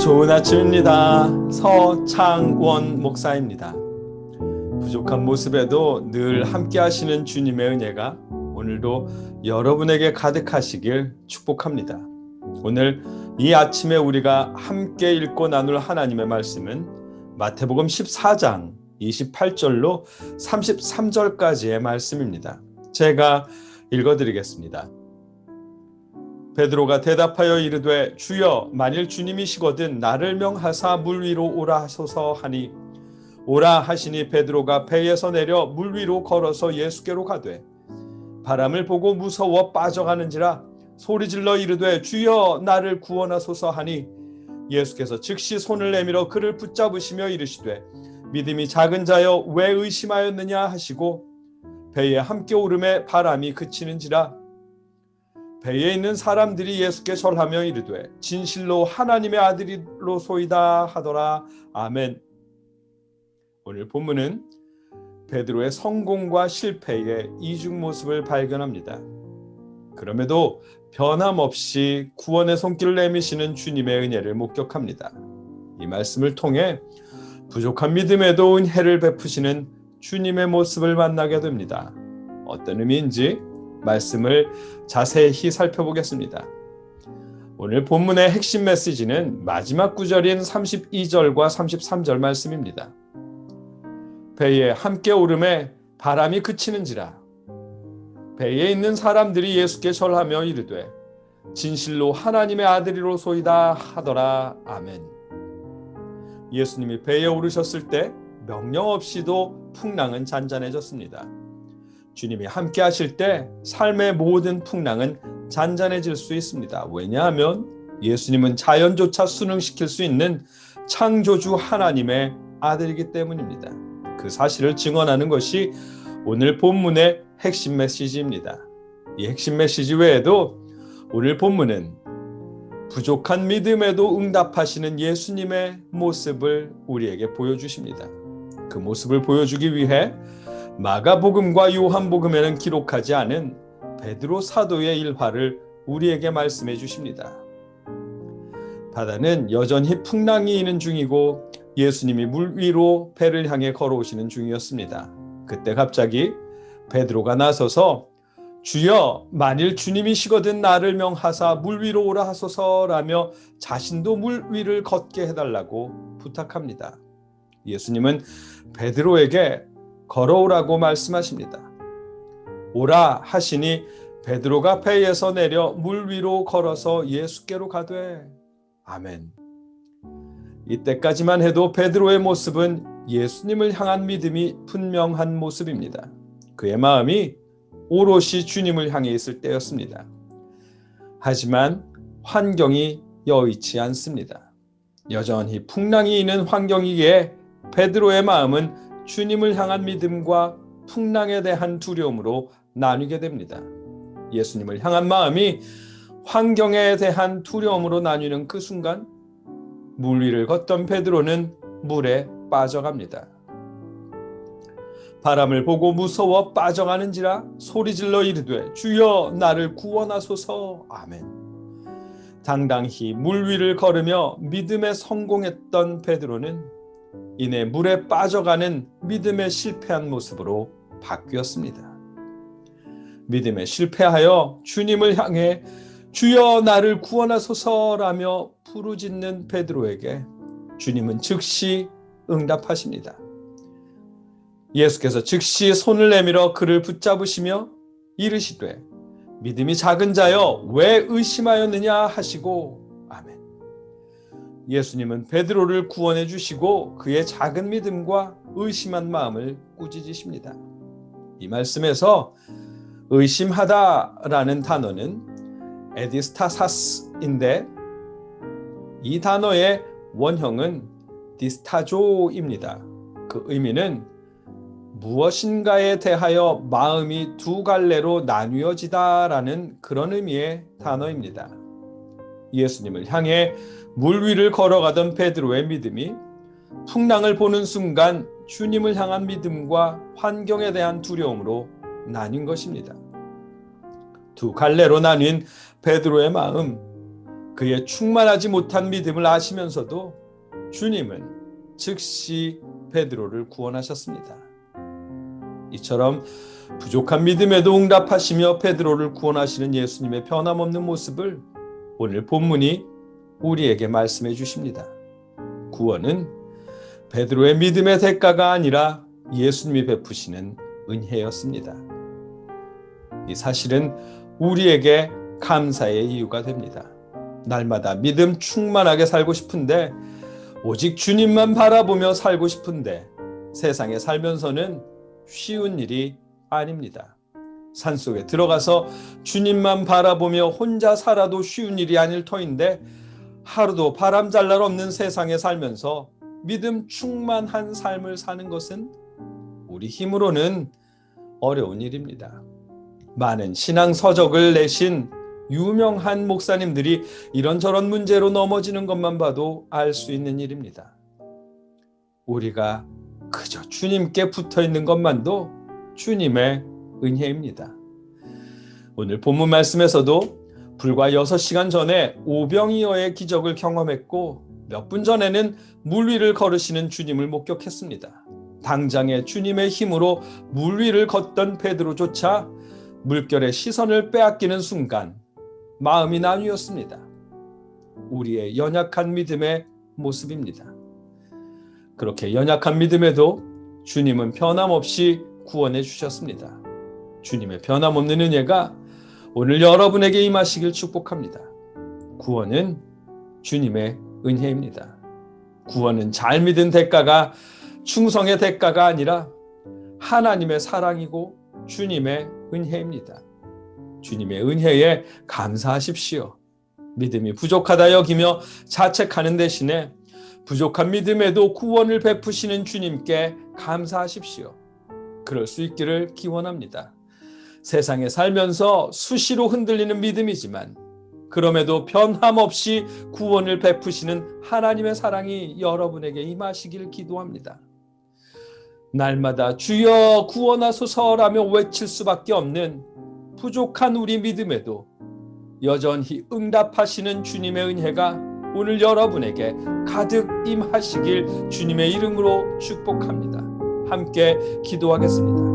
좋은 아침입니다. 서창원 목사입니다. 부족한 모습에도 늘 함께 하시는 주님의 은혜가 오늘도 여러분에게 가득하시길 축복합니다. 오늘 이 아침에 우리가 함께 읽고 나눌 하나님의 말씀은 마태복음 14장 28절로 33절까지의 말씀입니다. 제가 읽어드리겠습니다. 베드로가 대답하여 이르되 주여 만일 주님이시거든 나를 명하사 물 위로 오라 하소서 하니 오라 하시니 베드로가 배에서 내려 물 위로 걸어서 예수께로 가되 바람을 보고 무서워 빠져가는지라 소리질러 이르되 주여 나를 구원하소서 하니 예수께서 즉시 손을 내밀어 그를 붙잡으시며 이르시되 믿음이 작은 자여 왜 의심하였느냐 하시고 배에 함께 오름에 바람이 그치는지라 배에 있는 사람들이 예수께 절하며 이르되 진실로 하나님의 아들이로소이다 하더라. 아멘. 오늘 본문은 베드로의 성공과 실패의 이중 모습을 발견합니다. 그럼에도 변함없이 구원의 손길을 내미시는 주님의 은혜를 목격합니다. 이 말씀을 통해 부족한 믿음에도 은혜를 베푸시는 주님의 모습을 만나게 됩니다. 어떤 의미인지 말씀을 자세히 살펴보겠습니다. 오늘 본문의 핵심 메시지는 마지막 구절인 32절과 33절 말씀입니다. 배에 함께 오름에 바람이 그치는지라 배에 있는 사람들이 예수께 절하며 이르되 진실로 하나님의 아들이로소이다 하더라. 아멘. 예수님이 배에 오르셨을 때 명령 없이도 풍랑은 잔잔해졌습니다. 주님이 함께 하실 때 삶의 모든 풍랑은 잔잔해질 수 있습니다. 왜냐하면 예수님은 자연조차 순응시킬 수 있는 창조주 하나님의 아들이기 때문입니다. 그 사실을 증언하는 것이 오늘 본문의 핵심 메시지입니다. 이 핵심 메시지 외에도 오늘 본문은 부족한 믿음에도 응답하시는 예수님의 모습을 우리에게 보여주십니다. 그 모습을 보여주기 위해 마가복음과 요한복음에는 기록하지 않은 베드로 사도의 일화를 우리에게 말씀해 주십니다. 바다는 여전히 풍랑이 있는 중이고 예수님이 물 위로 배를 향해 걸어오시는 중이었습니다. 그때 갑자기 베드로가 나서서 주여 만일 주님이시거든 나를 명하사 물 위로 오라 하소서라며 자신도 물 위를 걷게 해달라고 부탁합니다. 예수님은 베드로에게 걸어오라고 말씀하십니다. 오라 하시니 베드로가 배에서 내려 물 위로 걸어서 예수께로 가되 아멘. 이때까지만 해도 베드로의 모습은 예수님을 향한 믿음이 분명한 모습입니다. 그의 마음이 오롯이 주님을 향해 있을 때였습니다. 하지만 환경이 여의치 않습니다. 여전히 풍랑이 있는 환경이기에 베드로의 마음은 주님을 향한 믿음과 풍랑에 대한 두려움으로 나뉘게 됩니다. 예수님을 향한 마음이 환경에 대한 두려움으로 나뉘는 그 순간 물 위를 걷던 베드로는 물에 빠져갑니다. 바람을 보고 무서워 빠져가는지라 소리질러 이르되 주여 나를 구원하소서. 아멘. 당당히 물 위를 걸으며 믿음에 성공했던 베드로는 이내 물에 빠져가는 믿음에 실패한 모습으로 바뀌었습니다. 믿음에 실패하여 주님을 향해 주여 나를 구원하소서라며 부르짖는 베드로에게 주님은 즉시 응답하십니다. 예수께서 즉시 손을 내밀어 그를 붙잡으시며 이르시되 믿음이 작은 자여 왜 의심하였느냐 하시고 아멘. 예수님은 베드로를 구원해 주시고 그의 작은 믿음과 의심한 마음을 꾸짖으십니다. 이 말씀에서 의심하다라는 단어는 에디스타사스인데 이 단어의 원형은 디스타조입니다. 그 의미는 무엇인가에 대하여 마음이 두 갈래로 나뉘어지다라는 그런 의미의 단어입니다. 예수님을 향해 물 위를 걸어가던 베드로의 믿음이 풍랑을 보는 순간 주님을 향한 믿음과 환경에 대한 두려움으로 나뉜 것입니다. 두 갈래로 나뉜 베드로의 마음, 그의 충만하지 못한 믿음을 아시면서도 주님은 즉시 베드로를 구원하셨습니다. 이처럼 부족한 믿음에도 응답하시며 베드로를 구원하시는 예수님의 변함없는 모습을 오늘 본문이 우리에게 말씀해 주십니다. 구원은 베드로의 믿음의 대가가 아니라 예수님이 베푸시는 은혜였습니다. 이 사실은 우리에게 감사의 이유가 됩니다. 날마다 믿음 충만하게 살고 싶은데, 오직 주님만 바라보며 살고 싶은데 세상에 살면서는 쉬운 일이 아닙니다. 산속에 들어가서 주님만 바라보며 혼자 살아도 쉬운 일이 아닐 터인데, 하루도 바람 잘 날 없는 세상에 살면서 믿음 충만한 삶을 사는 것은 우리 힘으로는 어려운 일입니다. 많은 신앙 서적을 내신 유명한 목사님들이 이런저런 문제로 넘어지는 것만 봐도 알 수 있는 일입니다. 우리가 그저 주님께 붙어 있는 것만도 주님의 은혜입니다. 오늘 본문 말씀에서도 불과 6시간 전에 오병이어의 기적을 경험했고, 몇 분 전에는 물 위를 걸으시는 주님을 목격했습니다. 당장에 주님의 힘으로 물 위를 걷던 베드로조차 물결의 시선을 빼앗기는 순간 마음이 나뉘었습니다. 우리의 연약한 믿음의 모습입니다. 그렇게 연약한 믿음에도 주님은 변함없이 구원해 주셨습니다. 주님의 변함없는 은혜가 오늘 여러분에게 임하시길 축복합니다. 구원은 주님의 은혜입니다. 구원은 잘 믿은 대가가 충성의 대가가 아니라 하나님의 사랑이고 주님의 은혜입니다. 주님의 은혜에 감사하십시오. 믿음이 부족하다 여기며 자책하는 대신에 부족한 믿음에도 구원을 베푸시는 주님께 감사하십시오. 그럴 수 있기를 기원합니다. 세상에 살면서 수시로 흔들리는 믿음이지만 그럼에도 변함없이 구원을 베푸시는 하나님의 사랑이 여러분에게 임하시길 기도합니다. 날마다 주여 구원하소서라며 외칠 수밖에 없는 부족한 우리 믿음에도 여전히 응답하시는 주님의 은혜가 오늘 여러분에게 가득 임하시길 주님의 이름으로 축복합니다. 함께 기도하겠습니다.